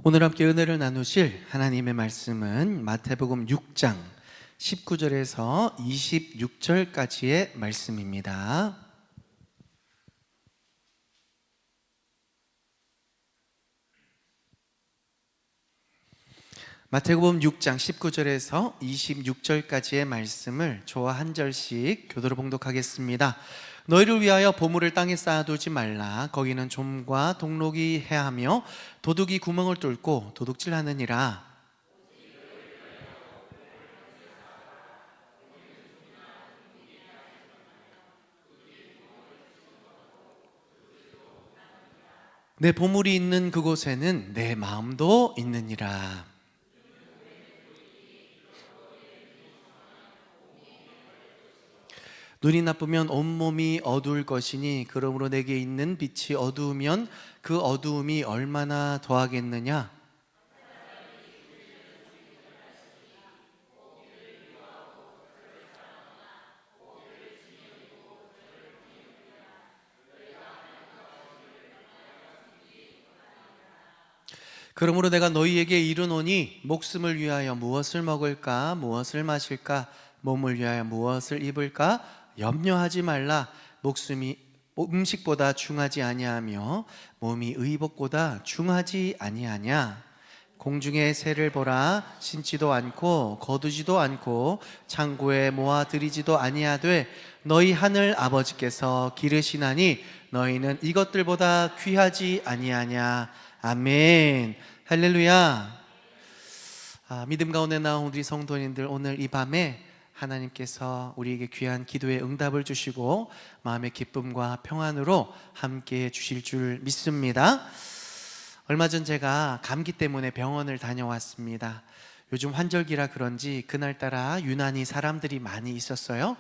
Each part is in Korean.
오늘 함께 은혜를 나누실 하나님의 말씀은 마태복음 6장 19절에서 26절까지의 말씀입니다. 마태복음 6장 19절에서 26절까지의 말씀을 저와 한 절씩 교도로 봉독하겠습니다. 너희를 위하여 보물을 땅에 쌓아두지 말라. 거기는 좀과 동록이 해하며 도둑이 구멍을 뚫고 도둑질하느니라. 내 보물이 있는 그곳에는 내 마음도 있느니라. 눈이 나쁘면 온몸이 어두울 것이니 그러므로 내게 있는 빛이 어두우면 그 어두움이 얼마나 더하겠느냐. 그러므로 내가 너희에게 이르노니 목숨을 위하여 무엇을 먹을까 무엇을 마실까 몸을 위하여 무엇을 입을까 염려하지 말라. 목숨이 음식보다 중하지 아니하며 몸이 의복보다 중하지 아니하냐. 공중의 새를 보라. 심지도 않고 거두지도 않고 창고에 모아들이지도 아니하되 너희 하늘 아버지께서 기르시나니 너희는 이것들보다 귀하지 아니하냐. 아멘. 할렐루야. 믿음 가운데 나온 우리 성도님들, 오늘 이 밤에 하나님께서 우리에게 귀한 기도의 응답을 주시고 마음의 기쁨과 평안으로 함께 주실 줄 믿습니다. 얼마 전 제가 감기 때문에 병원을 다녀왔습니다. 요즘 환절기라 그런지 그날따라 유난히 사람들이 많이 있었어요.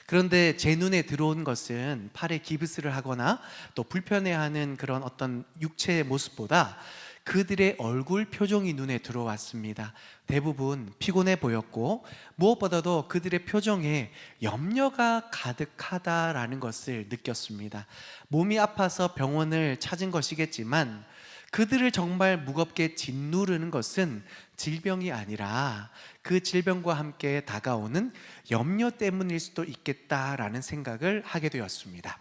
그런데 제 눈에 들어온 것은 팔에 기부스를 하거나 또 불편해하는 그런 어떤 육체의 모습보다 그들의 얼굴 표정이 눈에 들어왔습니다. 대부분 피곤해 보였고 무엇보다도 그들의 표정에 염려가 가득하다라는 것을 느꼈습니다. 몸이 아파서 병원을 찾은 것이겠지만 그들을 정말 무겁게 짓누르는 것은 질병이 아니라 그 질병과 함께 다가오는 염려 때문일 수도 있겠다라는 생각을 하게 되었습니다.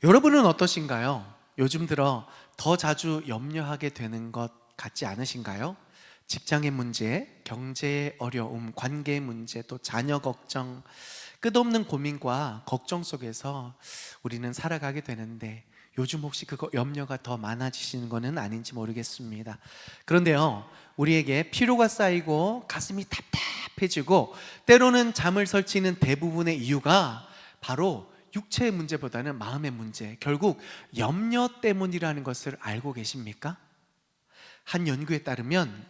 여러분은 어떠신가요? 요즘 들어 더 자주 염려하게 되는 것 같지 않으신가요? 직장의 문제, 경제의 어려움, 관계의 문제, 또 자녀 걱정, 끝없는 고민과 걱정 속에서 우리는 살아가게 되는데 요즘 혹시 그거 염려가 더 많아지시는 것은 아닌지 모르겠습니다. 그런데요, 우리에게 피로가 쌓이고 가슴이 답답해지고 때로는 잠을 설치는 대부분의 이유가 바로 육체의 문제보다는 마음의 문제, 결국 염려 때문이라는 것을 알고 계십니까? 한 연구에 따르면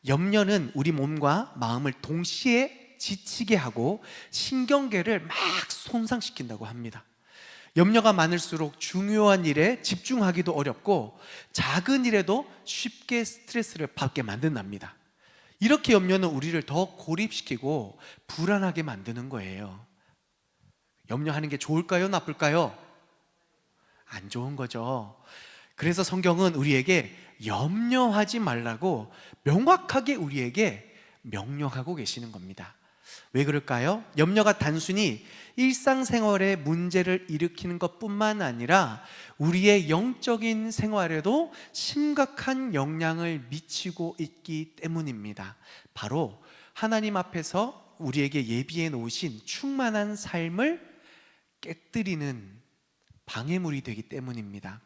염려는 우리 몸과 마음을 동시에 지치게 하고 신경계를 막 손상시킨다고 합니다. 염려가 많을수록 중요한 일에 집중하기도 어렵고 작은 일에도 쉽게 스트레스를 받게 만든답니다. 이렇게 염려는 우리를 더 고립시키고 불안하게 만드는 거예요. 염려하는 게 좋을까요? 나쁠까요? 안 좋은 거죠. 그래서 성경은 우리에게 염려하지 말라고 명확하게 우리에게 명령하고 계시는 겁니다. 왜 그럴까요? 염려가 단순히 일상생활에 문제를 일으키는 것뿐만 아니라 우리의 영적인 생활에도 심각한 영향을 미치고 있기 때문입니다. 바로 하나님 앞에서 우리에게 예비해 놓으신 충만한 삶을 깨뜨리는 방해물이 되기 때문입니다.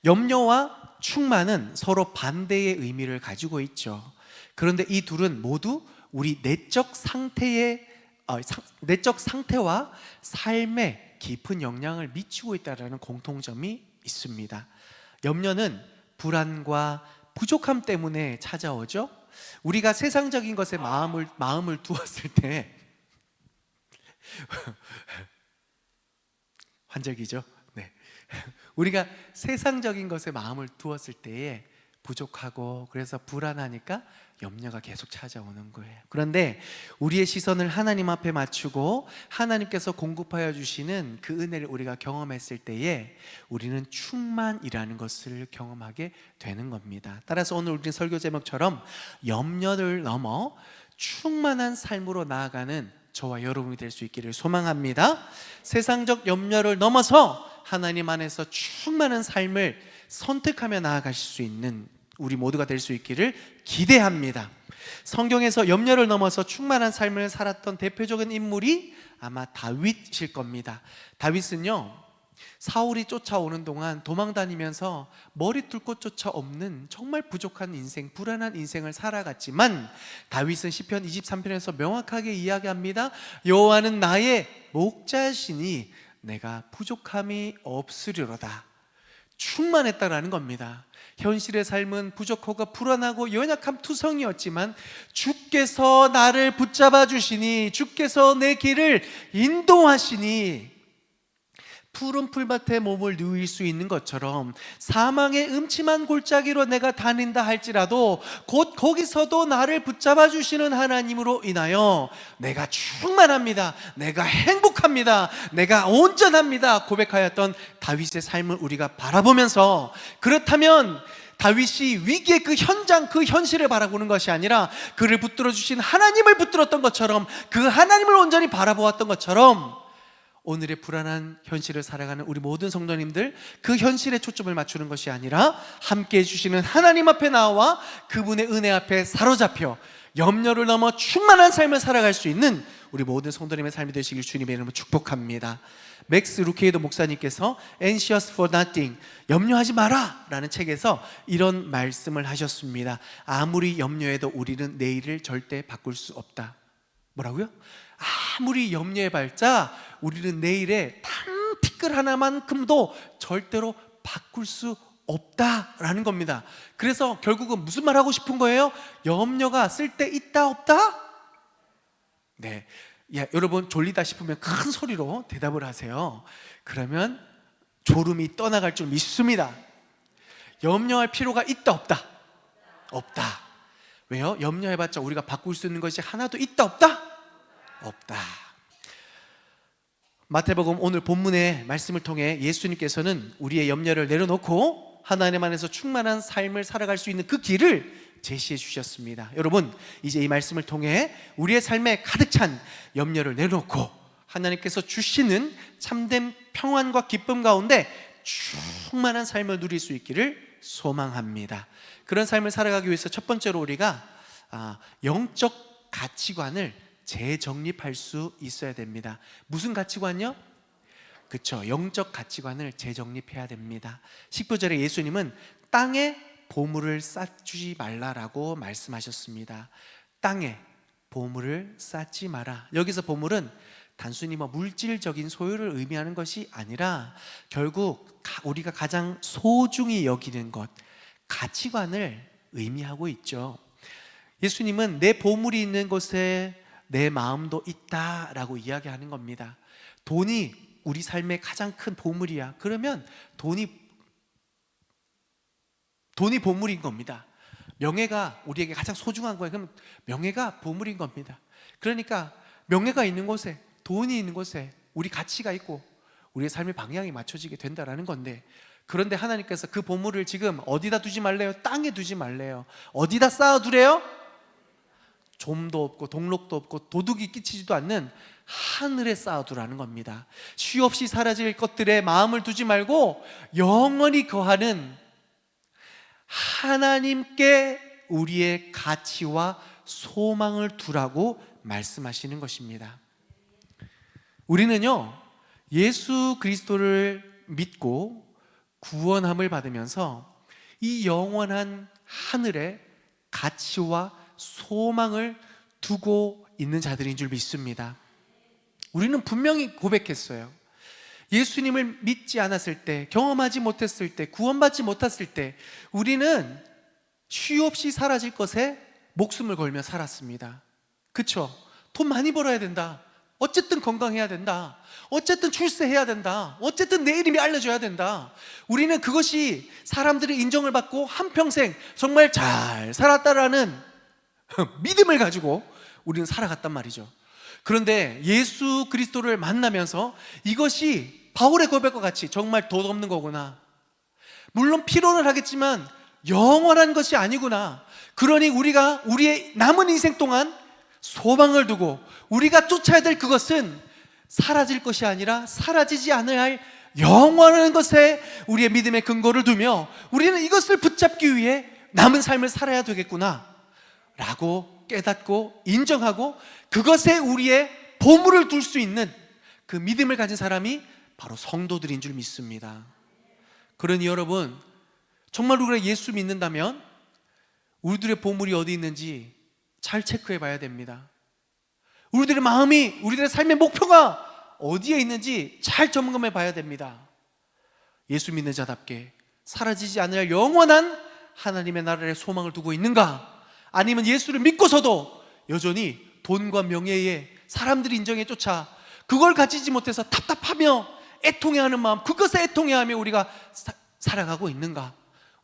염려와 충만은 서로 반대의 의미를 가지고 있죠. 그런데 이 둘은 모두 우리 내적 상태와 삶에 깊은 영향을 미치고 있다는 공통점이 있습니다. 염려는 불안과 부족함 때문에 찾아오죠. 우리가 세상적인 것에 마음을 두었을 때 환절기죠. 네. 우리가 세상적인 것에 마음을 두었을 때에 부족하고 그래서 불안하니까 염려가 계속 찾아오는 거예요. 그런데 우리의 시선을 하나님 앞에 맞추고 하나님께서 공급하여 주시는 그 은혜를 우리가 경험했을 때에 우리는 충만이라는 것을 경험하게 되는 겁니다. 따라서 오늘 우리 설교 제목처럼 염려를 넘어 충만한 삶으로 나아가는 저와 여러분이 될 수 있기를 소망합니다. 세상적 염려를 넘어서 하나님 안에서 충만한 삶을 선택하며 나아가실 수 있는 우리 모두가 될 수 있기를 기대합니다. 성경에서 염려를 넘어서 충만한 삶을 살았던 대표적인 인물이 아마 다윗일 겁니다. 다윗은요, 사울이 쫓아오는 동안 도망다니면서 머리 뚫 곳조차 없는 정말 부족한 인생, 불안한 인생을 살아갔지만 다윗은 시편 23편에서 명확하게 이야기합니다. 여호와는 나의 목자시니 내가 부족함이 없으리로다. 충만했다라는 겁니다. 현실의 삶은 부족하고 불안하고 연약한 투성이었지만 주께서 나를 붙잡아 주시니, 주께서 내 길을 인도하시니 푸른 풀밭에 몸을 누일 수 있는 것처럼 사망의 음침한 골짜기로 내가 다닌다 할지라도 곧 거기서도 나를 붙잡아 주시는 하나님으로 인하여 내가 충만합니다, 내가 행복합니다, 내가 온전합니다 고백하였던 다윗의 삶을 우리가 바라보면서, 그렇다면 다윗이 위기의 그 현장, 그 현실을 바라보는 것이 아니라 그를 붙들어 주신 하나님을 붙들었던 것처럼, 그 하나님을 온전히 바라보았던 것처럼 오늘의 불안한 현실을 살아가는 우리 모든 성도님들, 그 현실에 초점을 맞추는 것이 아니라 함께 해주시는 하나님 앞에 나와 그분의 은혜 앞에 사로잡혀 염려를 넘어 충만한 삶을 살아갈 수 있는 우리 모든 성도님의 삶이 되시길 주님의 이름으로 축복합니다. 맥스 루케이도 목사님께서 Anxious for Nothing, 염려하지 마라 라는 책에서 이런 말씀을 하셨습니다. 아무리 염려해도 우리는 내일을 절대 바꿀 수 없다. 뭐라고요? 아무리 염려해봤자 우리는 내일의 단 티끌 하나만큼도 절대로 바꿀 수 없다라는 겁니다. 그래서 결국은 무슨 말 하고 싶은 거예요? 염려가 쓸데 있다 없다? 네, 여러분 졸리다 싶으면 큰 소리로 대답을 하세요. 그러면 졸음이 떠나갈 줄 믿습니다. 염려할 필요가 있다 없다? 없다. 왜요? 염려해봤자 우리가 바꿀 수 있는 것이 하나도 있다 없다? 없다. 마태복음 오늘 본문의 말씀을 통해 예수님께서는 우리의 염려를 내려놓고 하나님 안에서 충만한 삶을 살아갈 수 있는 그 길을 제시해 주셨습니다. 여러분, 이제 이 말씀을 통해 우리의 삶에 가득 찬 염려를 내려놓고 하나님께서 주시는 참된 평안과 기쁨 가운데 충만한 삶을 누릴 수 있기를 소망합니다. 그런 삶을 살아가기 위해서 첫 번째로 우리가 영적 가치관을 재정립할 수 있어야 됩니다. 무슨 가치관요? 그렇죠, 영적 가치관을 재정립해야 됩니다. 19절에 예수님은 땅에 보물을 쌓지 말라라고 말씀하셨습니다. 땅에 보물을 쌓지 마라. 여기서 보물은 단순히 물질적인 소유를 의미하는 것이 아니라 결국 우리가 가장 소중히 여기는 것, 가치관을 의미하고 있죠. 예수님은 내 보물이 있는 곳에 내 마음도 있다라고 이야기하는 겁니다. 돈이 우리 삶의 가장 큰 보물이야. 그러면 돈이 보물인 겁니다. 명예가 우리에게 가장 소중한 거예요. 그럼 명예가 보물인 겁니다. 그러니까 명예가 있는 곳에, 돈이 있는 곳에 우리 가치가 있고 우리의 삶의 방향이 맞춰지게 된다라는 건데, 그런데 하나님께서 그 보물을 지금 어디다 두지 말래요? 땅에 두지 말래요. 어디다 쌓아두래요? 좀도 없고 동록도 없고 도둑이 끼치지도 않는 하늘에 쌓아두라는 겁니다. 쉬 없이 사라질 것들에 마음을 두지 말고 영원히 거하는 하나님께 우리의 가치와 소망을 두라고 말씀하시는 것입니다. 우리는요, 예수 그리스도를 믿고 구원함을 받으면서 이 영원한 하늘에 가치와 소망을 두고 있는 자들인 줄 믿습니다. 우리는 분명히 고백했어요. 예수님을 믿지 않았을 때, 경험하지 못했을 때, 구원받지 못했을 때 우리는 쉬 없이 사라질 것에 목숨을 걸며 살았습니다. 그쵸? 돈 많이 벌어야 된다. 어쨌든 건강해야 된다. 어쨌든 출세해야 된다. 어쨌든 내 이름이 알려져야 된다. 우리는 그것이 사람들의 인정을 받고 한평생 정말 잘 살았다라는 믿음을 가지고 우리는 살아갔단 말이죠. 그런데 예수 그리스도를 만나면서 이것이 바울의 고백과 같이 정말 덧없는 거구나. 물론 필요는 하겠지만 영원한 것이 아니구나. 그러니 우리가 우리의 남은 인생 동안 소망을 두고 우리가 쫓아야 될 그것은 사라질 것이 아니라 사라지지 않아야 할 영원한 것에 우리의 믿음의 근거를 두며 우리는 이것을 붙잡기 위해 남은 삶을 살아야 되겠구나 라고 깨닫고 인정하고 그것에 우리의 보물을 둘 수 있는 그 믿음을 가진 사람이 바로 성도들인 줄 믿습니다. 그러니 여러분, 정말 우리가 예수 믿는다면 우리들의 보물이 어디 있는지 잘 체크해 봐야 됩니다. 우리들의 마음이, 우리들의 삶의 목표가 어디에 있는지 잘 점검해 봐야 됩니다. 예수 믿는 자답게 사라지지 않을 영원한 하나님의 나라의 소망을 두고 있는가? 아니면 예수를 믿고서도 여전히 돈과 명예에 사람들이 인정에 쫓아 그걸 가지지 못해서 답답하며 애통해하는 마음, 그것에 애통해하며 우리가 살아가고 있는가?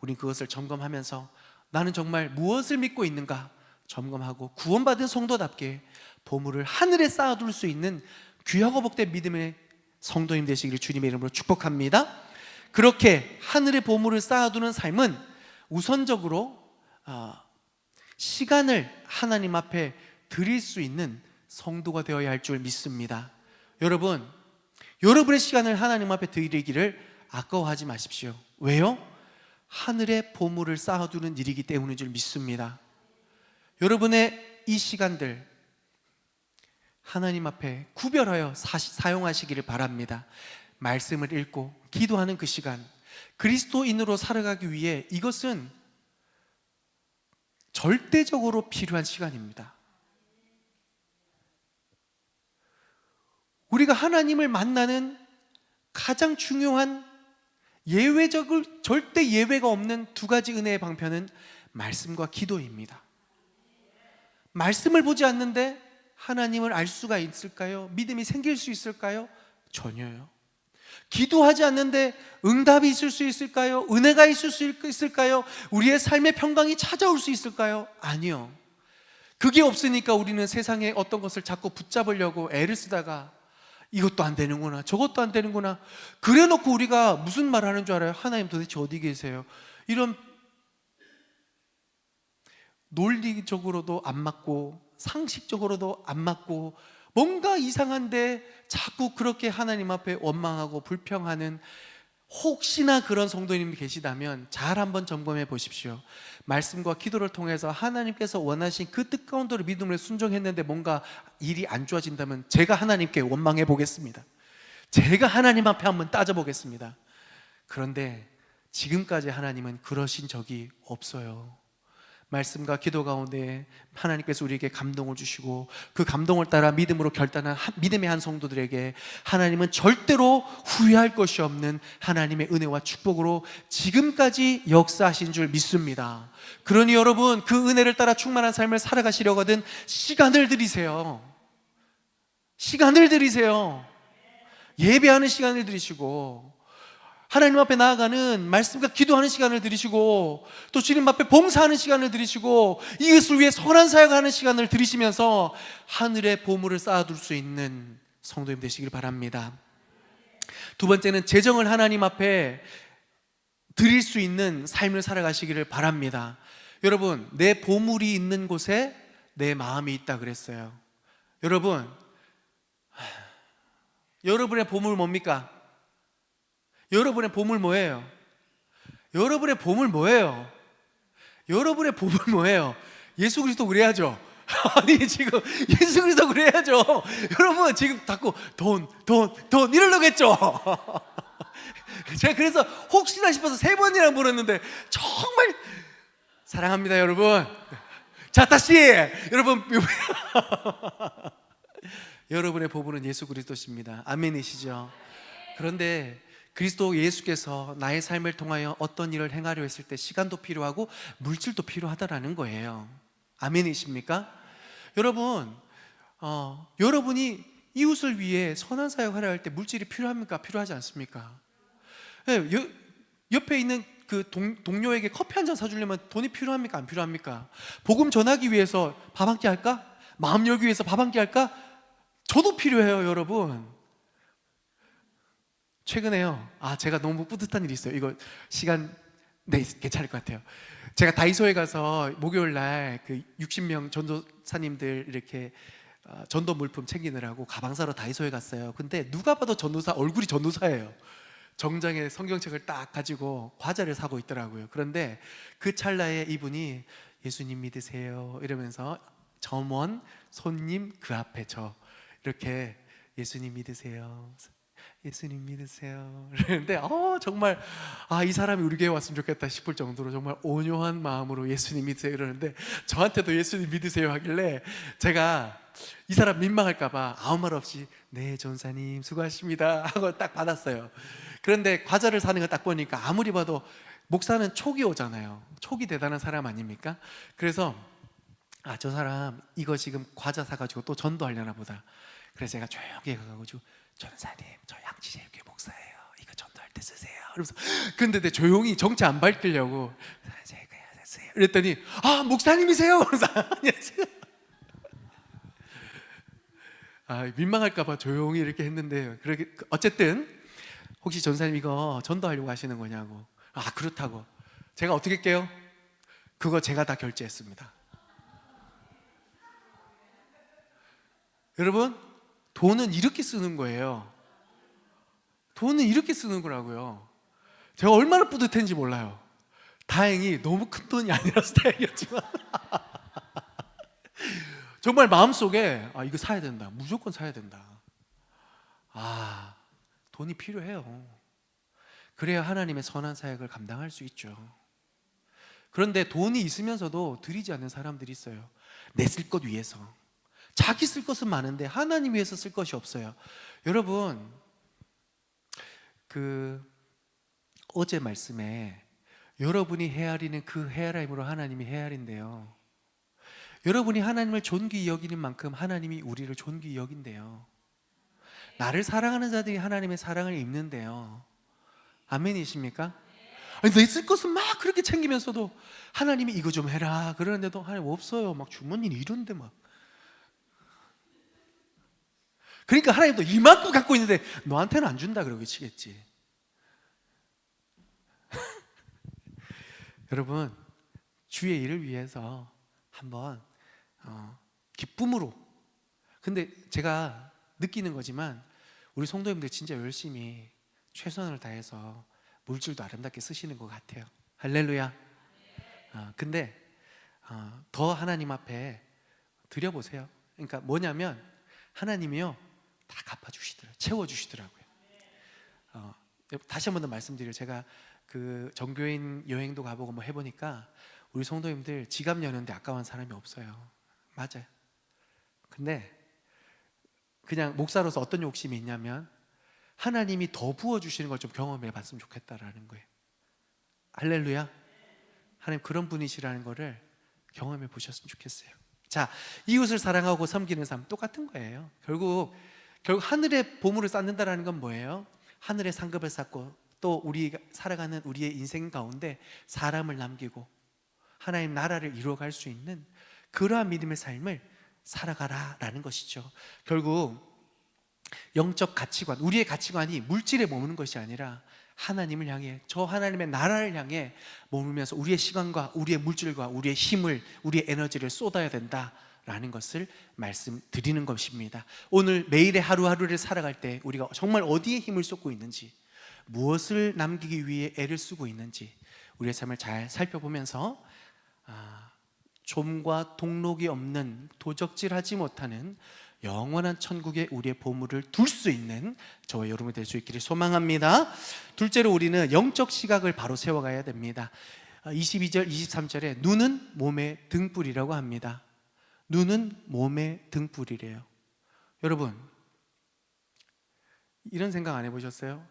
우린 그것을 점검하면서 나는 정말 무엇을 믿고 있는가 점검하고 구원받은 성도답게 보물을 하늘에 쌓아둘 수 있는 귀하고 복된 믿음의 성도님 되시기를 주님의 이름으로 축복합니다. 그렇게 하늘의 보물을 쌓아두는 삶은 우선적으로 시간을 하나님 앞에 드릴 수 있는 성도가 되어야 할 줄 믿습니다. 여러분, 여러분의 시간을 하나님 앞에 드리기를 아까워하지 마십시오. 왜요? 하늘의 보물을 쌓아두는 일이기 때문인 줄 믿습니다. 여러분의 이 시간들 하나님 앞에 구별하여 사용하시기를 바랍니다. 말씀을 읽고 기도하는 그 시간, 그리스도인으로 살아가기 위해 이것은 절대적으로 필요한 시간입니다. 우리가 하나님을 만나는 가장 중요한 절대 예외가 없는 두 가지 은혜의 방편은 말씀과 기도입니다. 말씀을 보지 않는데 하나님을 알 수가 있을까요? 믿음이 생길 수 있을까요? 전혀요. 기도하지 않는데 응답이 있을 수 있을까요? 은혜가 있을 수 있을까요? 우리의 삶의 평강이 찾아올 수 있을까요? 아니요. 그게 없으니까 우리는 세상에 어떤 것을 자꾸 붙잡으려고 애를 쓰다가 이것도 안 되는구나, 저것도 안 되는구나, 그래 놓고 우리가 무슨 말 하는 줄 알아요? 하나님 도대체 어디 계세요? 이런 논리적으로도 안 맞고 상식적으로도 안 맞고 뭔가 이상한데 자꾸 그렇게 하나님 앞에 원망하고 불평하는, 혹시나 그런 성도님이 계시다면 잘 한번 점검해 보십시오. 말씀과 기도를 통해서 하나님께서 원하신 그 뜻 가운데로 믿음을 순종했는데 뭔가 일이 안 좋아진다면 제가 하나님께 원망해 보겠습니다. 제가 하나님 앞에 한번 따져 보겠습니다. 그런데 지금까지 하나님은 그러신 적이 없어요. 말씀과 기도 가운데 하나님께서 우리에게 감동을 주시고 그 감동을 따라 믿음으로 결단한 믿음의 한 성도들에게 하나님은 절대로 후회할 것이 없는 하나님의 은혜와 축복으로 지금까지 역사하신 줄 믿습니다. 그러니 여러분, 그 은혜를 따라 충만한 삶을 살아가시려거든 시간을 들이세요. 시간을 들이세요. 예배하는 시간을 들이시고 하나님 앞에 나아가는 말씀과 기도하는 시간을 들이시고 또 주님 앞에 봉사하는 시간을 들이시고 이것을 위해 선한 사역하는 시간을 들이시면서 하늘의 보물을 쌓아둘 수 있는 성도님 되시길 바랍니다. 두 번째는 재정을 하나님 앞에 드릴 수 있는 삶을 살아가시기를 바랍니다. 여러분, 내 보물이 있는 곳에 내 마음이 있다 그랬어요. 여러분의 보물 뭡니까? 여러분의 보물 뭐예요? 여러분의 보물 뭐예요? 여러분의 보물 뭐예요? 예수 그리스도 그래야죠. 아니 지금 예수 그리스도 그래야죠. 여러분 지금 자꾸 돈 이러려겠죠. 제가 그래서 혹시나 싶어서 3번이나 물었는데 정말 사랑합니다 여러분. 자 다시 여러분 여러분의 보물은 예수 그리스도십니다. 아멘이시죠? 그런데 그리스도 예수께서 나의 삶을 통하여 어떤 일을 행하려 했을 때 시간도 필요하고 물질도 필요하다라는 거예요. 아멘이십니까? 여러분, 여러분이 이웃을 위해 선한 사역하려 할 때 물질이 필요합니까? 필요하지 않습니까? 예, 옆에 있는 그 동료에게 커피 한 잔 사주려면 돈이 필요합니까? 안 필요합니까? 복음 전하기 위해서 밥 한 끼 할까? 마음 열기 위해서 밥 한 끼 할까? 저도 필요해요, 여러분. 최근에요, 제가 너무 뿌듯한 일이 있어요. 이거 시간, 네, 괜찮을 것 같아요. 제가 다이소에 가서 목요일 날 그 60명 전도사님들 이렇게 전도 물품 챙기느라고 가방 사러 다이소에 갔어요. 근데 누가 봐도 전도사, 얼굴이 전도사예요. 정장에 성경책을 딱 가지고 과자를 사고 있더라고요. 그런데 그 찰나에 이분이 예수님 믿으세요 이러면서 점원, 손님 그 앞에 저 이렇게 예수님 믿으세요, 예수님 믿으세요 그런데 정말 이 사람이 우리 교회 왔으면 좋겠다 싶을 정도로 정말 온유한 마음으로 예수님 믿으세요 이러는데, 저한테도 예수님 믿으세요 하길래 제가 이 사람 민망할까 봐 아무 말 없이 네 전사님 수고하십니다 하고 딱 받았어요. 그런데 과자를 사는 거 딱 보니까 아무리 봐도 목사는 촉이 오잖아요. 촉이 대단한 사람 아닙니까? 그래서 저 사람 이거 지금 과자 사가지고 또 전도하려나 보다. 그래서 제가 조용히 가가지고 전사님 저 양치제일교회 목사예요, 이거 전도할 때 쓰세요 그러면서, 근데 내 조용히 정체 안 밝히려고 제가 쓰세요 그랬더니 목사님이세요? 그래서 안녕하세요. 민망할까봐 조용히 이렇게 했는데, 어쨌든 혹시 전사님 이거 전도하려고 하시는 거냐고. 그렇다고. 제가 어떻게 할게요? 그거 제가 다 결제했습니다. 여러분, 돈은 이렇게 쓰는 거예요. 돈은 이렇게 쓰는 거라고요. 제가 얼마나 뿌듯했는지 몰라요. 다행히 너무 큰 돈이 아니라서 다행이었지만 정말 마음속에 이거 사야 된다, 무조건 사야 된다. 돈이 필요해요. 그래야 하나님의 선한 사역을 감당할 수 있죠. 그런데 돈이 있으면서도 드리지 않는 사람들이 있어요. 내 쓸 것 위해서. 자기 쓸 것은 많은데 하나님 위해서 쓸 것이 없어요. 여러분, 어제 말씀에 여러분이 헤아리는 그 헤아림으로 하나님이 헤아린대요. 여러분이 하나님을 존귀히 여기는 만큼 하나님이 우리를 존귀히 여긴대요. 나를 사랑하는 자들이 하나님의 사랑을 입는데요. 아멘이십니까? 내 쓸 것은 막 그렇게 챙기면서도 하나님이 이거 좀 해라 그러는데도 하나님 없어요. 막 주머니는 이런데 막. 그러니까 하나님도 이만큼 갖고 있는데 너한테는 안 준다 그러고 치겠지. 여러분, 주의 일을 위해서 한번 기쁨으로, 근데 제가 느끼는 거지만 우리 성도님들 진짜 열심히 최선을 다해서 물질도 아름답게 쓰시는 것 같아요. 할렐루야. 근데 더 하나님 앞에 드려보세요. 그러니까 뭐냐면 하나님이요 다 갚아주시더라고요. 채워주시더라고요. 다시 한 번 더 말씀드려요. 제가 그 정교인 여행도 가보고 뭐 해보니까 우리 성도님들 지갑 여는데 아까운 사람이 없어요. 맞아요. 근데 그냥 목사로서 어떤 욕심이 있냐면 하나님이 더 부어주시는 걸 좀 경험해 봤으면 좋겠다라는 거예요. 할렐루야. 하나님 그런 분이시라는 거를 경험해 보셨으면 좋겠어요. 자, 이웃을 사랑하고 섬기는 삶 똑같은 거예요. 결국 하늘의 보물을 쌓는다라는 건 뭐예요? 하늘의 상급을 쌓고 또 우리가 살아가는 우리의 인생 가운데 사람을 남기고 하나님 나라를 이루어갈 수 있는 그러한 믿음의 삶을 살아가라라는 것이죠. 결국 영적 가치관, 우리의 가치관이 물질에 머무는 것이 아니라 하나님을 향해, 저 하나님의 나라를 향해 머물면서 우리의 시간과 우리의 물질과 우리의 힘을, 우리의 에너지를 쏟아야 된다라는 것을 말씀드리는 것입니다. 오늘 매일의 하루하루를 살아갈 때 우리가 정말 어디에 힘을 쏟고 있는지, 무엇을 남기기 위해 애를 쓰고 있는지 우리의 삶을 잘 살펴보면서 좀과 동록이 없는, 도적질하지 못하는 영원한 천국에 우리의 보물을 둘 수 있는 저와 여러분이 될 수 있기를 소망합니다. 둘째로 우리는 영적 시각을 바로 세워가야 됩니다. 22절 23절에 눈은 몸의 등불이라고 합니다. 눈은 몸의 등불이래요. 여러분, 이런 생각 안 해보셨어요?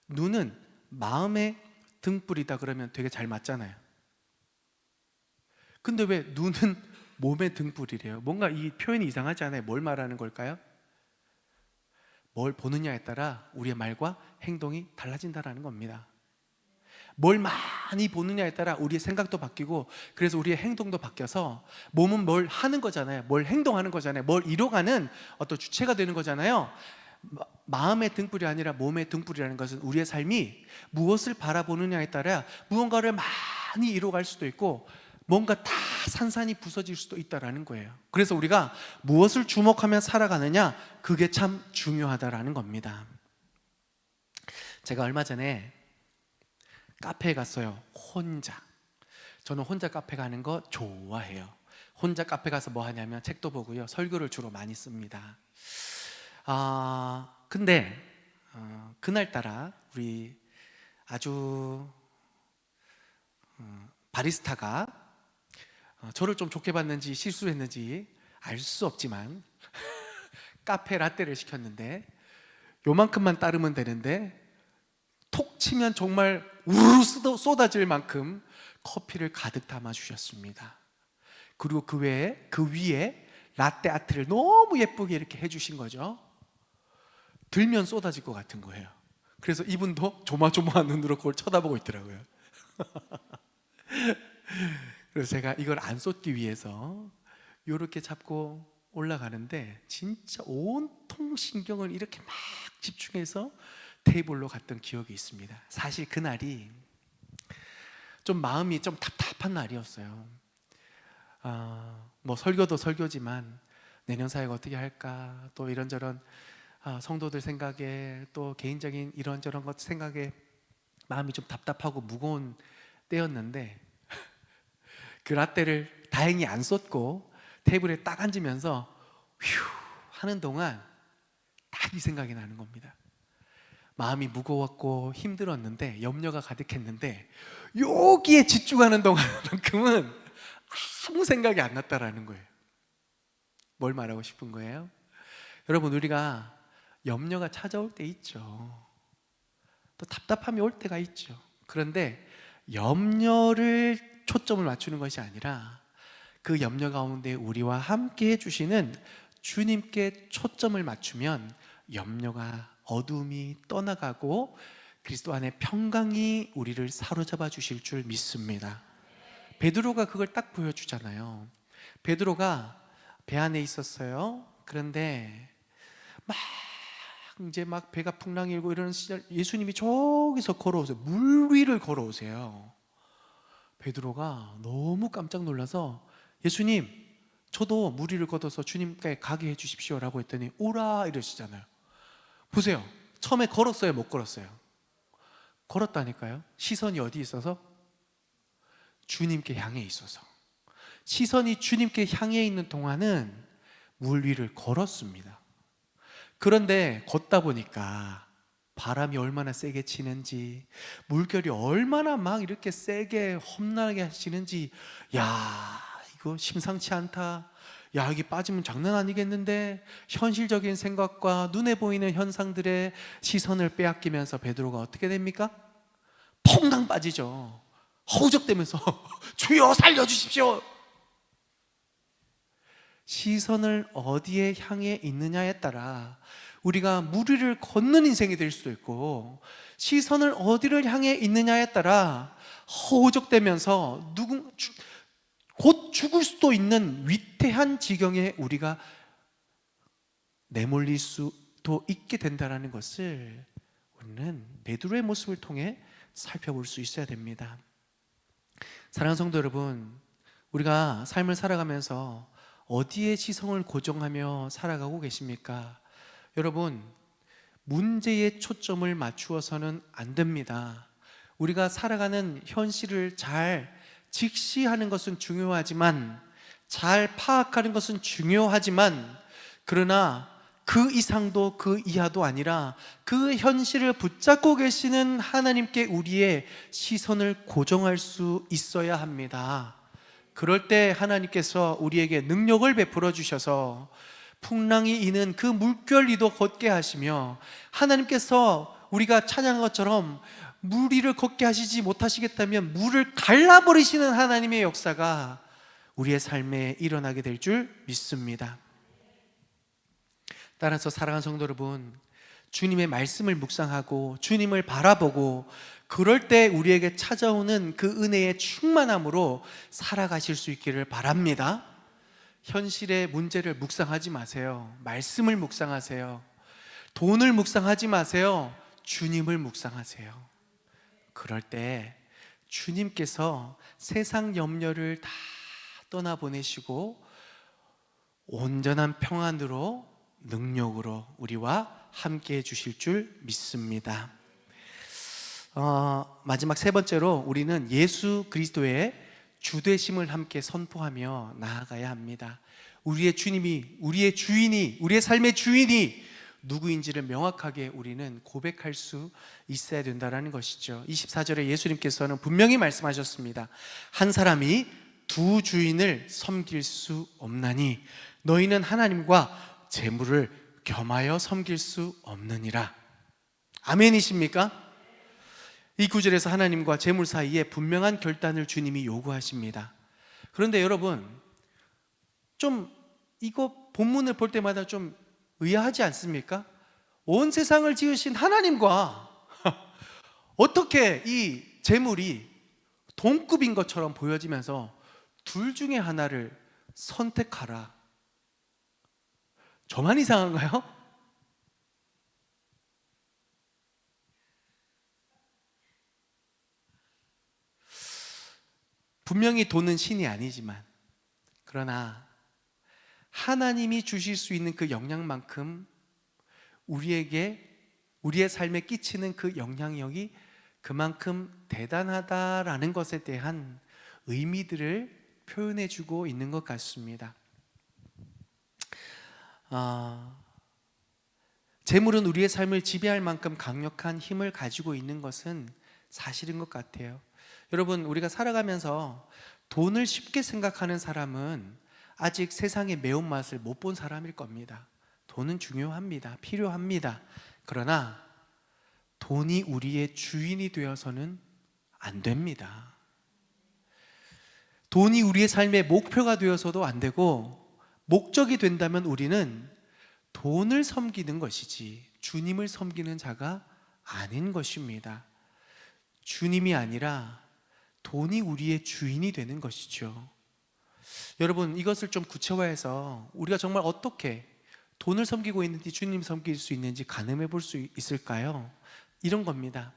눈은 마음의 등불이다 그러면 되게 잘 맞잖아요. 근데 왜 눈은 몸의 등불이래요? 뭔가 이 표현이 이상하지 않아요? 뭘 말하는 걸까요? 뭘 보느냐에 따라 우리의 말과 행동이 달라진다라는 겁니다. 뭘 많이 보느냐에 따라 우리의 생각도 바뀌고, 그래서 우리의 행동도 바뀌어서, 몸은 뭘 하는 거잖아요. 뭘 행동하는 거잖아요. 뭘 이뤄가는 어떤 주체가 되는 거잖아요. 마음의 등불이 아니라 몸의 등불이라는 것은 우리의 삶이 무엇을 바라보느냐에 따라 무언가를 많이 이뤄갈 수도 있고 뭔가 다 산산이 부서질 수도 있다라는 거예요. 그래서 우리가 무엇을 주목하며 살아가느냐, 그게 참 중요하다라는 겁니다. 제가 얼마 전에 카페에 갔어요. 혼자. 저는 혼자 카페 가는 거 좋아해요. 혼자 카페 가서 뭐 하냐면 책도 보고요, 설교를 주로 많이 씁니다. 근데 그날따라 우리 아주 바리스타가 저를 좀 좋게 봤는지 실수했는지 알 수 없지만 카페 라떼를 시켰는데 요만큼만 따르면 되는데 톡 치면 정말 우르르 쏟아질 만큼 커피를 가득 담아 주셨습니다. 그리고 그 위에 라떼 아트를 너무 예쁘게 이렇게 해주신 거죠. 들면 쏟아질 것 같은 거예요. 그래서 이분도 조마조마한 눈으로 그걸 쳐다보고 있더라고요. 그래서 제가 이걸 안 쏟기 위해서 이렇게 잡고 올라가는데 진짜 온통 신경을 이렇게 막 집중해서 테이블로 갔던 기억이 있습니다. 사실 그날이 좀 마음이 좀 답답한 날이었어요. 뭐 설교도 설교지만 내년 사역 어떻게 할까, 또 이런저런 성도들 생각에, 또 개인적인 이런저런 것 생각에 마음이 좀 답답하고 무거운 때였는데 그 라떼를 다행히 안 쏟고 테이블에 딱 앉으면서 휴 하는 동안 딱 이 생각이 나는 겁니다. 마음이 무거웠고 힘들었는데, 염려가 가득했는데 여기에 집중하는 동안만큼은 아무 생각이 안 났다라는 거예요. 뭘 말하고 싶은 거예요? 여러분, 우리가 염려가 찾아올 때 있죠. 또 답답함이 올 때가 있죠. 그런데 염려를 초점을 맞추는 것이 아니라 그 염려 가운데 우리와 함께 해주시는 주님께 초점을 맞추면 염려가, 어둠이 떠나가고 그리스도 안에 평강이 우리를 사로잡아 주실 줄 믿습니다. 베드로가 그걸 딱 보여주잖아요. 베드로가 배 안에 있었어요. 그런데 이제 배가 풍랑이 일고 이러는 시절, 예수님이 저기서 걸어오세요. 물 위를 걸어오세요. 베드로가 너무 깜짝 놀라서 예수님, 저도 물 위를 걷어서 주님께 가게 해주십시오 라고 했더니 오라 이러시잖아요. 보세요. 처음에 걸었어요, 못 걸었어요? 걸었다니까요. 시선이 어디 있어서? 주님께 향해 있어서. 시선이 주님께 향해 있는 동안은 물 위를 걸었습니다. 그런데 걷다 보니까 바람이 얼마나 세게 치는지, 물결이 얼마나 막 이렇게 세게 험난하게 하시는지, 야, 이거 심상치 않다. 야, 여기 빠지면 장난 아니겠는데? 현실적인 생각과 눈에 보이는 현상들의 시선을 빼앗기면서 베드로가 어떻게 됩니까? 퐁당 빠지죠. 허우적대면서 주여 살려주십시오. 시선을 어디에 향해 있느냐에 따라 우리가 물 위를 걷는 인생이 될 수도 있고, 시선을 어디를 향해 있느냐에 따라 허우적대면서 곧 죽을 수도 있는 위태한 지경에 우리가 내몰릴 수도 있게 된다는 것을 우리는 베드로의 모습을 통해 살펴볼 수 있어야 됩니다. 사랑하는 성도 여러분, 우리가 삶을 살아가면서 어디에 시선을 고정하며 살아가고 계십니까? 여러분, 문제에 초점을 맞추어서는 안 됩니다. 우리가 살아가는 현실을 잘 직시하는 것은 중요하지만, 잘 파악하는 것은 중요하지만, 그러나 그 이상도 그 이하도 아니라 그 현실을 붙잡고 계시는 하나님께 우리의 시선을 고정할 수 있어야 합니다. 그럴 때 하나님께서 우리에게 능력을 베풀어 주셔서 풍랑이 이는 그 물결 위도 걷게 하시며, 하나님께서 우리가 찬양한 것처럼 물 위를 걷게 하시지 못하시겠다면 물을 갈라버리시는 하나님의 역사가 우리의 삶에 일어나게 될 줄 믿습니다. 따라서 사랑하는 성도 여러분, 주님의 말씀을 묵상하고 주님을 바라보고 그럴 때 우리에게 찾아오는 그 은혜의 충만함으로 살아가실 수 있기를 바랍니다. 현실의 문제를 묵상하지 마세요. 말씀을 묵상하세요. 돈을 묵상하지 마세요. 주님을 묵상하세요. 그럴 때 주님께서 세상 염려를 다 떠나보내시고 온전한 평안으로 능력으로 우리와 함께 해주실 줄 믿습니다. 마지막 세 번째로 우리는 예수 그리스도의 주되심을 함께 선포하며 나아가야 합니다. 우리의 주님이, 우리의 주인이, 우리의 삶의 주인이 누구인지를 명확하게 우리는 고백할 수 있어야 된다는 것이죠. 24절에 예수님께서는 분명히 말씀하셨습니다. 한 사람이 두 주인을 섬길 수 없나니 너희는 하나님과 재물을 겸하여 섬길 수 없느니라. 아멘이십니까? 이 구절에서 하나님과 재물 사이에 분명한 결단을 주님이 요구하십니다. 그런데 여러분, 좀 이거 본문을 볼 때마다 좀 의아하지 않습니까? 온 세상을 지으신 하나님과 어떻게 이 재물이 동급인 것처럼 보여지면서 둘 중에 하나를 선택하라. 저만 이상한가요? 분명히 돈은 신이 아니지만, 그러나 하나님이 주실 수 있는 그 영향만큼 우리에게, 우리의 삶에 끼치는 그 영향력이 그만큼 대단하다라는 것에 대한 의미들을 표현해 주고 있는 것 같습니다. 재물은 우리의 삶을 지배할 만큼 강력한 힘을 가지고 있는 것은 사실인 것 같아요. 여러분, 우리가 살아가면서 돈을 쉽게 생각하는 사람은 아직 세상의 매운맛을 못 본 사람일 겁니다. 돈은 중요합니다. 필요합니다. 그러나 돈이 우리의 주인이 되어서는 안 됩니다. 돈이 우리의 삶의 목표가 되어서도 안 되고, 목적이 된다면 우리는 돈을 섬기는 것이지 주님을 섬기는 자가 아닌 것입니다. 주님이 아니라 돈이 우리의 주인이 되는 것이죠. 여러분, 이것을 좀 구체화해서 우리가 정말 어떻게 돈을 섬기고 있는지, 주님 섬길 수 있는지 가늠해 볼 수 있을까요? 이런 겁니다.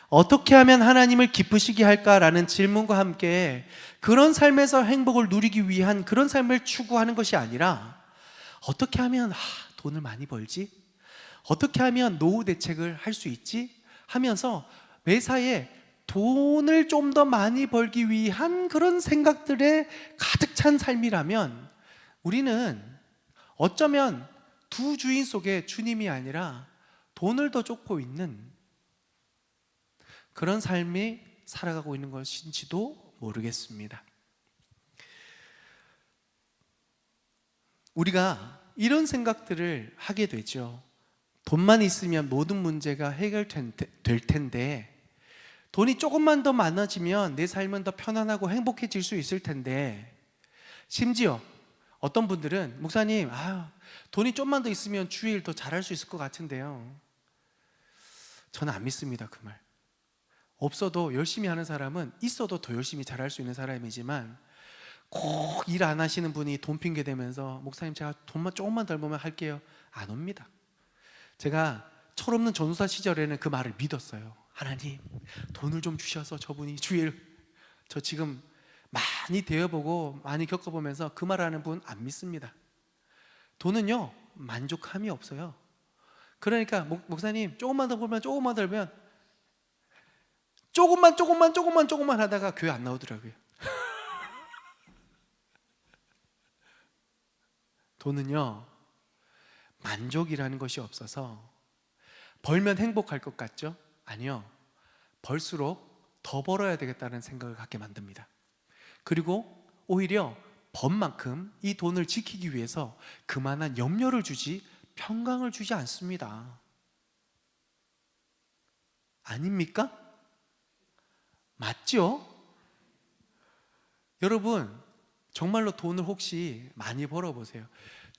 어떻게 하면 하나님을 기쁘시게 할까라는 질문과 함께 그런 삶에서 행복을 누리기 위한 그런 삶을 추구하는 것이 아니라, 어떻게 하면 돈을 많이 벌지? 어떻게 하면 노후 대책을 할 수 있지? 하면서 매사에 돈을 좀 더 많이 벌기 위한 그런 생각들에 가득 찬 삶이라면 우리는 어쩌면 두 주인 속에 주님이 아니라 돈을 더 쫓고 있는 그런 삶이 살아가고 있는 것인지도 모르겠습니다. 우리가 이런 생각들을 하게 되죠. 돈만 있으면 모든 문제가 해결될 텐데, 돈이 조금만 더 많아지면 내 삶은 더 편안하고 행복해질 수 있을 텐데, 심지어 어떤 분들은 목사님, 돈이 좀만 더 있으면 주일 더 잘할 수 있을 것 같은데요. 저는 안 믿습니다, 그 말. 없어도 열심히 하는 사람은 있어도 더 열심히 잘할 수 있는 사람이지만, 꼭 일 안 하시는 분이 돈 핑계 대면서 목사님 제가 돈만 조금만 덜 벌면 할게요, 안 옵니다. 제가 철없는 전도사 시절에는 그 말을 믿었어요. 하나님, 돈을 좀 주셔서 저분이 주일, 저 지금 많이 대해보고 많이 겪어보면서 그 말하는 분 안 믿습니다. 돈은요, 만족함이 없어요. 그러니까 목사님 조금만 더 벌면, 조금만 더 벌면, 조금만 하다가 교회 안 나오더라고요. 돈은요, 만족이라는 것이 없어서, 벌면 행복할 것 같죠? 아니요. 벌수록 더 벌어야 되겠다는 생각을 갖게 만듭니다. 그리고 오히려 번 만큼 이 돈을 지키기 위해서 그만한 염려를 주지, 평강을 주지 않습니다. 아닙니까? 맞죠? 여러분, 정말로 돈을 혹시 많이 벌어보세요.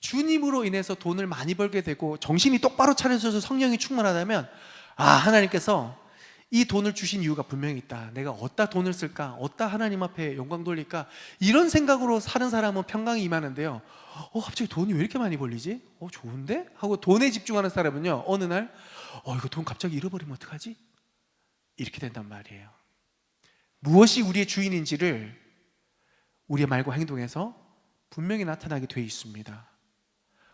주님으로 인해서 돈을 많이 벌게 되고 정신이 똑바로 차려져서 성령이 충만하다면 하나님께서 이 돈을 주신 이유가 분명히 있다. 내가 어디다 돈을 쓸까? 어디다 하나님 앞에 영광 돌릴까? 이런 생각으로 사는 사람은 평강이 임하는데요, 갑자기 돈이 왜 이렇게 많이 벌리지? 좋은데? 하고 돈에 집중하는 사람은요, 어느 날 이거 돈 갑자기 잃어버리면 어떡하지? 이렇게 된단 말이에요. 무엇이 우리의 주인인지를 우리의 말과 행동에서 분명히 나타나게 되어 있습니다.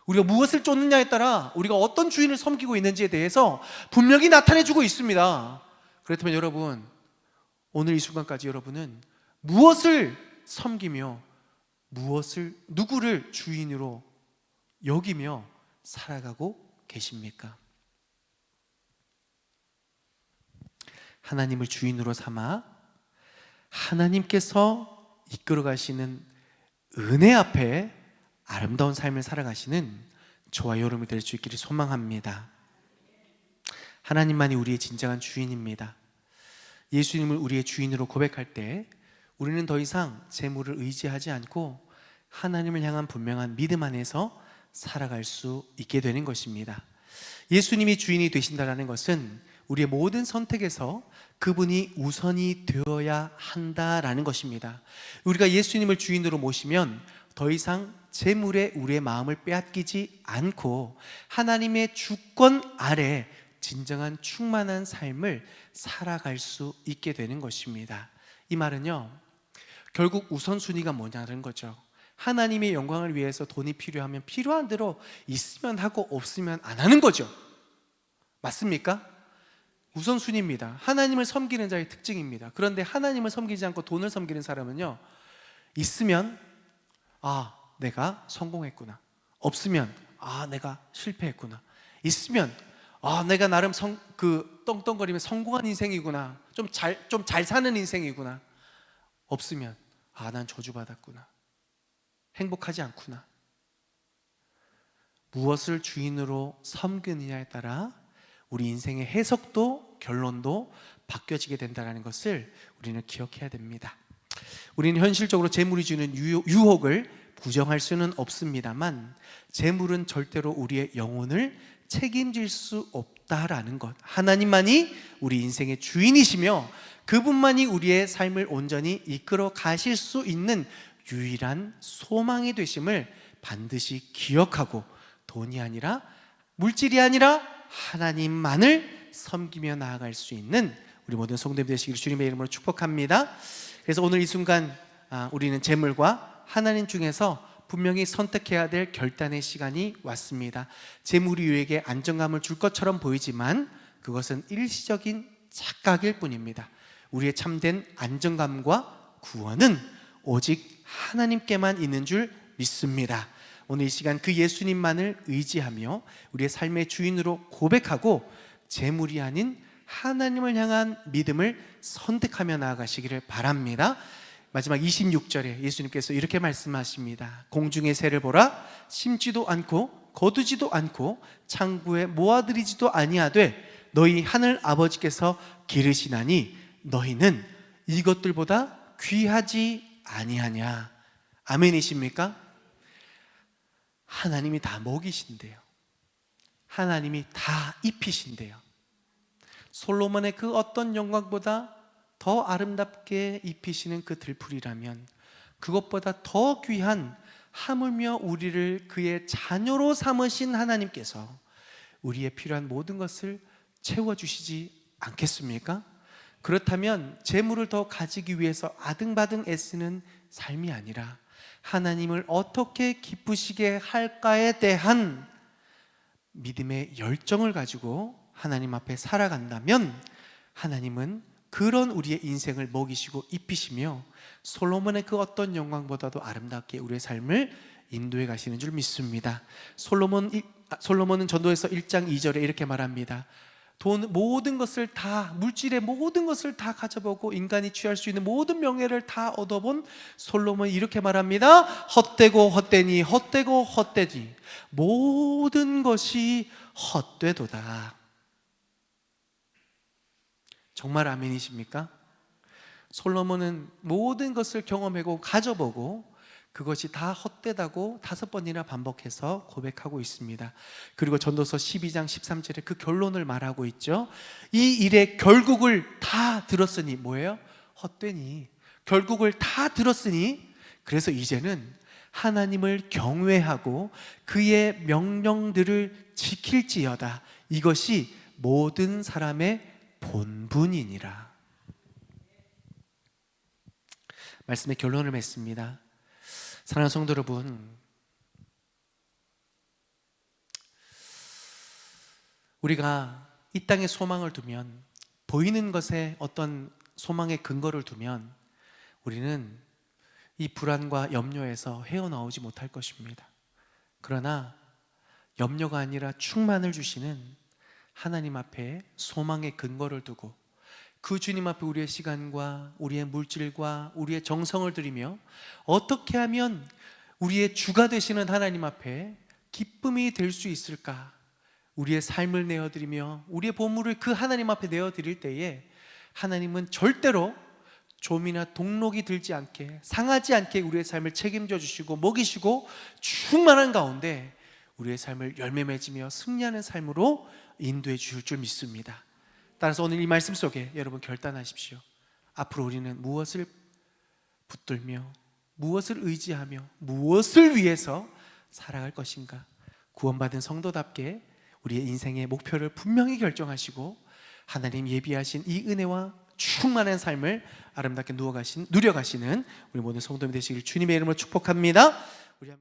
우리가 무엇을 쫓느냐에 따라 우리가 어떤 주인을 섬기고 있는지에 대해서 분명히 나타내주고 있습니다. 그렇다면 여러분, 오늘 이 순간까지 여러분은 무엇을 섬기며 누구를 주인으로 여기며 살아가고 계십니까? 하나님을 주인으로 삼아 하나님께서 이끌어 가시는 은혜 앞에 아름다운 삶을 살아가시는 저와 여러분이 될 수 있기를 소망합니다. 하나님만이 우리의 진정한 주인입니다. 예수님을 우리의 주인으로 고백할 때 우리는 더 이상 재물을 의지하지 않고 하나님을 향한 분명한 믿음 안에서 살아갈 수 있게 되는 것입니다. 예수님이 주인이 되신다는 것은 우리의 모든 선택에서 그분이 우선이 되어야 한다라는 것입니다. 우리가 예수님을 주인으로 모시면 더 이상 재물에 우리의 마음을 빼앗기지 않고 하나님의 주권 아래 진정한 충만한 삶을 살아갈 수 있게 되는 것입니다. 이 말은요, 결국 우선순위가 뭐냐는 거죠. 하나님의 영광을 위해서 돈이 필요하면 필요한 대로 있으면 하고 없으면 안 하는 거죠. 맞습니까? 우선순위입니다. 하나님을 섬기는 자의 특징입니다. 그런데 하나님을 섬기지 않고 돈을 섬기는 사람은요, 있으면 내가 성공했구나, 없으면 내가 실패했구나, 있으면 내가 나름 떵떵거리면 성공한 인생이구나, 좀 잘 사는 인생이구나, 없으면 난 저주받았구나, 행복하지 않구나. 무엇을 주인으로 섬기느냐에 따라 우리 인생의 해석도 결론도 바뀌어지게 된다는 것을 우리는 기억해야 됩니다. 우리는 현실적으로 재물이 주는 유혹을 부정할 수는 없습니다만 재물은 절대로 우리의 영혼을 책임질 수 없다라는 것, 하나님만이 우리 인생의 주인이시며 그분만이 우리의 삶을 온전히 이끌어 가실 수 있는 유일한 소망이 되심을 반드시 기억하고 돈이 아니라 물질이 아니라 하나님만을 섬기며 나아갈 수 있는 우리 모든 성도들 되시기를 주님의 이름으로 축복합니다. 그래서 오늘 이 순간 우리는 재물과 하나님 중에서 분명히 선택해야 될 결단의 시간이 왔습니다. 재물이 우리에게 안정감을 줄 것처럼 보이지만 그것은 일시적인 착각일 뿐입니다. 우리의 참된 안정감과 구원은 오직 하나님께만 있는 줄 믿습니다. 오늘 이 시간 그 예수님만을 의지하며 우리의 삶의 주인으로 고백하고 재물이 아닌 하나님을 향한 믿음을 선택하며 나아가시기를 바랍니다. 마지막 26절에 예수님께서 이렇게 말씀하십니다. 공중의 새를 보라, 심지도 않고 거두지도 않고 창고에 모아들이지도 아니하되 너희 하늘 아버지께서 기르시나니 너희는 이것들보다 귀하지 아니하냐. 아멘이십니까? 하나님이 다 먹이신대요. 하나님이 다 입히신대요. 솔로몬의 그 어떤 영광보다 더 아름답게 입히시는 그 들풀이라면 그것보다 더 귀한, 하물며 우리를 그의 자녀로 삼으신 하나님께서 우리의 필요한 모든 것을 채워주시지 않겠습니까? 그렇다면 재물을 더 가지기 위해서 아등바등 애쓰는 삶이 아니라 하나님을 어떻게 기쁘시게 할까에 대한 믿음의 열정을 가지고 하나님 앞에 살아간다면 하나님은 그런 우리의 인생을 먹이시고 입히시며 솔로몬의 그 어떤 영광보다도 아름답게 우리의 삶을 인도해 가시는 줄 믿습니다. 솔로몬은 전도에서 1장 2절에 이렇게 말합니다. 모든 것을 다, 물질의 모든 것을 다 가져보고 인간이 취할 수 있는 모든 명예를 다 얻어본 솔로몬이 이렇게 말합니다. 헛되고 헛되니 헛되고 헛되니 모든 것이 헛되도다. 정말 아멘이십니까? 솔로몬은 모든 것을 경험하고 가져보고 그것이 다 헛되다고 5번이나 반복해서 고백하고 있습니다. 그리고 전도서 12장 13절에 그 결론을 말하고 있죠. 이 일의 결국을 다 들었으니 뭐예요? 헛되니. 결국을 다 들었으니 그래서 이제는 하나님을 경외하고 그의 명령들을 지킬지어다. 이것이 모든 사람의 본분이니라. 말씀의 결론을 맺습니다. 사랑하는 성도 여러분, 우리가 이 땅에 소망을 두면, 보이는 것에 어떤 소망의 근거를 두면 우리는 이 불안과 염려에서 헤어나오지 못할 것입니다. 그러나 염려가 아니라 충만을 주시는 하나님 앞에 소망의 근거를 두고 그 주님 앞에 우리의 시간과 우리의 물질과 우리의 정성을 드리며 어떻게 하면 우리의 주가 되시는 하나님 앞에 기쁨이 될 수 있을까? 우리의 삶을 내어드리며 우리의 보물을 그 하나님 앞에 내어드릴 때에 하나님은 절대로 좀이나 동록이 들지 않게, 상하지 않게 우리의 삶을 책임져 주시고 먹이시고 충만한 가운데 우리의 삶을 열매 맺으며 승리하는 삶으로 인도해 주실 줄 믿습니다. 따라서 오늘 이 말씀 속에 여러분 결단하십시오. 앞으로 우리는 무엇을 붙들며 무엇을 의지하며 무엇을 위해서 살아갈 것인가? 구원받은 성도답게 우리의 인생의 목표를 분명히 결정하시고 하나님 예비하신 이 은혜와 충만한 삶을 아름답게 누려가시는 우리 모든 성도님 되시길 주님의 이름으로 축복합니다. 우리